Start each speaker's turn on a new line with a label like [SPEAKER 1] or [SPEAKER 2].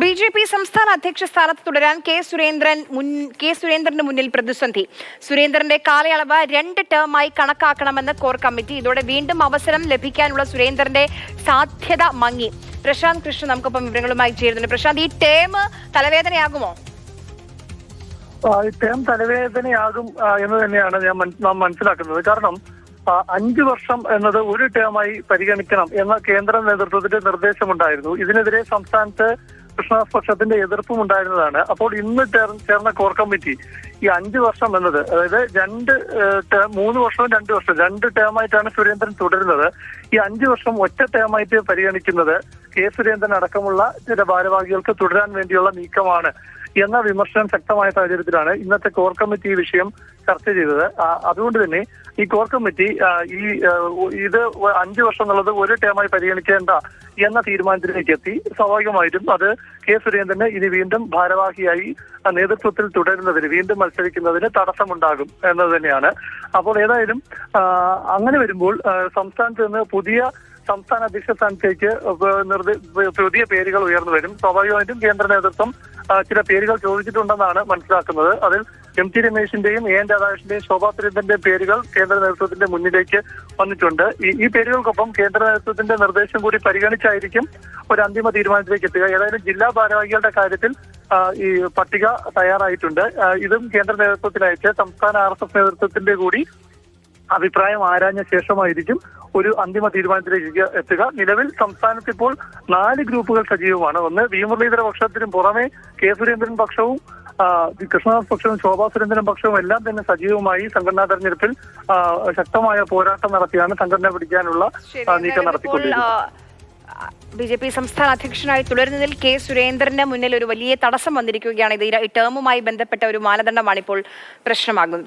[SPEAKER 1] BJP. സംസ്ഥാന അധ്യക്ഷ സ്ഥാനത്ത് തുടരാൻ കെ സുരേന്ദ്രന് മുന്നിൽ പ്രതിസന്ധി. സുരേന്ദ്രന്റെ കാലയളവ് 2 ടേമായി കണക്കാക്കണമെന്ന് കോർ കമ്മിറ്റി. ഇതോടെ വീണ്ടും അവസരം ലഭിക്കാനുള്ള സുരേന്ദ്രന്റെ സാധ്യത മങ്ങി. പ്രശാന്ത് കൃഷ്ണൻ നമുക്കൊപ്പം വിവരങ്ങളുമായി ചേരുന്നുണ്ട്. പ്രശാന്ത്, ഈ ടേം തലവേദനയാകുമോ?
[SPEAKER 2] ഈ ടേം തലവേദനയാകും എന്ന് തന്നെയാണ് നാം മനസ്സിലാക്കുന്നത്. കാരണം 5 വർഷം എന്നത് ഒരു ടേമായി പരിഗണിക്കണം എന്ന കേന്ദ്ര നേതൃത്വത്തിന്റെ നിർദ്ദേശമുണ്ടായിരുന്നു. ഇതിനെതിരെ സംസ്ഥാനത്ത് കൃഷ്ണദാസ് പക്ഷത്തിന്റെ എതിർപ്പും ഉണ്ടായിരുന്നതാണ്. അപ്പോൾ ഇന്ന് ചേർന്ന കോർ കമ്മിറ്റി ഈ 5 വർഷം എന്നത്, അതായത് 3 വർഷവും 2 വർഷം 2 ടേമായിട്ടാണ് സുരേന്ദ്രൻ തുടരുന്നത്. ഈ 5 വർഷം ഒറ്റ ടേമായിട്ട് പരിഗണിക്കുന്നത് കെ സുരേന്ദ്രൻ അടക്കമുള്ള ചില ഭാരവാഹികൾക്ക് തുടരാൻ വേണ്ടിയുള്ള നീക്കമാണ് എന്ന വിമർശനം ശക്തമായ സാഹചര്യത്തിലാണ് ഇന്നത്തെ കോർ കമ്മിറ്റി ഈ വിഷയം ചർച്ച ചെയ്തത്. അതുകൊണ്ട് തന്നെ ഈ കോർ കമ്മിറ്റി ഇത് 5 വർഷം എന്നുള്ളത് ഒരു ടേമായി പരിഗണിക്കേണ്ട എന്ന തീരുമാനത്തിലേക്ക് എത്തി. സ്വാഭാവികമായിട്ടും അത് കെ സുരേന്ദ്രന് ഇനി വീണ്ടും ഭാരവാഹിയായി നേതൃത്വത്തിൽ തുടരുന്നതിന്, വീണ്ടും മത്സരിക്കുന്നതിന് തടസ്സമുണ്ടാകും എന്നത് തന്നെയാണ്. അപ്പോൾ ഏതായാലും അങ്ങനെ വരുമ്പോൾ സംസ്ഥാനത്ത് നിന്ന് പുതിയ സംസ്ഥാന അധ്യക്ഷ സ്ഥാനത്തേക്ക് പുതിയ പേരുകൾ ഉയർന്നു വരും. സ്വാഭാവികമായിട്ടും കേന്ദ്ര നേതൃത്വം ചില പേരുകൾ ചോദിച്ചിട്ടുണ്ടെന്നാണ് മനസ്സിലാക്കുന്നത്. അതിൽ എം.ടി. രമേശിന്റെയും എൻ രാധാകൃഷ്ണന്റെയും ശോഭാ സുരേന്ദ്രന്റെയും പേരുകൾ കേന്ദ്ര നേതൃത്വത്തിന്റെ മുന്നിലേക്ക് വന്നിട്ടുണ്ട്. ഈ പേരുകൾക്കൊപ്പം കേന്ദ്ര നേതൃത്വത്തിന്റെ നിർദ്ദേശം കൂടി പരിഗണിച്ചായിരിക്കും ഒരു അന്തിമ തീരുമാനത്തിലേക്ക് എത്തുക. ഏതായാലും ജില്ലാ ഭാരവാഹികളുടെ കാര്യത്തിൽ ഈ പട്ടിക തയ്യാറായിട്ടുണ്ട്. ഇതും കേന്ദ്ര നേതൃത്വത്തിനയച്ച് സംസ്ഥാന RSS നേതൃത്വത്തിന്റെ കൂടി അഭിപ്രായം ആരാഞ്ഞ ശേഷമായിരിക്കും ഒരു അന്തിമ തീരുമാനത്തിലേക്ക് എത്തുക. നിലവിൽ സംസ്ഥാനത്ത് ഇപ്പോൾ 4 ഗ്രൂപ്പുകൾ സജീവമാണ്. ഒന്ന്, വി മുരളീധര പക്ഷത്തിനും പുറമെ കെ സുരേന്ദ്രൻ പക്ഷവും കൃഷ്ണദാസ് പക്ഷവും ശോഭാ സുരേന്ദ്രൻ പക്ഷവും എല്ലാം തന്നെ സജീവമായി സംഘടനാ തെരഞ്ഞെടുപ്പിൽ ശക്തമായ പോരാട്ടം നടത്തിയാണ് സംഘടന പിടിക്കാനുള്ള നീക്കം നടത്തിക്കൊണ്ടിരിക്കുന്നത്.
[SPEAKER 1] ബി.ജെ.പി. സംസ്ഥാന അധ്യക്ഷനായി തുടരുന്നതിൽ കെ സുരേന്ദ്രന് മുന്നിൽ ഒരു വലിയ തടസ്സം വന്നിരിക്കുകയാണ്. ഇത് ഈ ടേമുമായി ബന്ധപ്പെട്ട ഒരു മാനദണ്ഡമാണ് ഇപ്പോൾ പ്രശ്നമാകുന്നത്.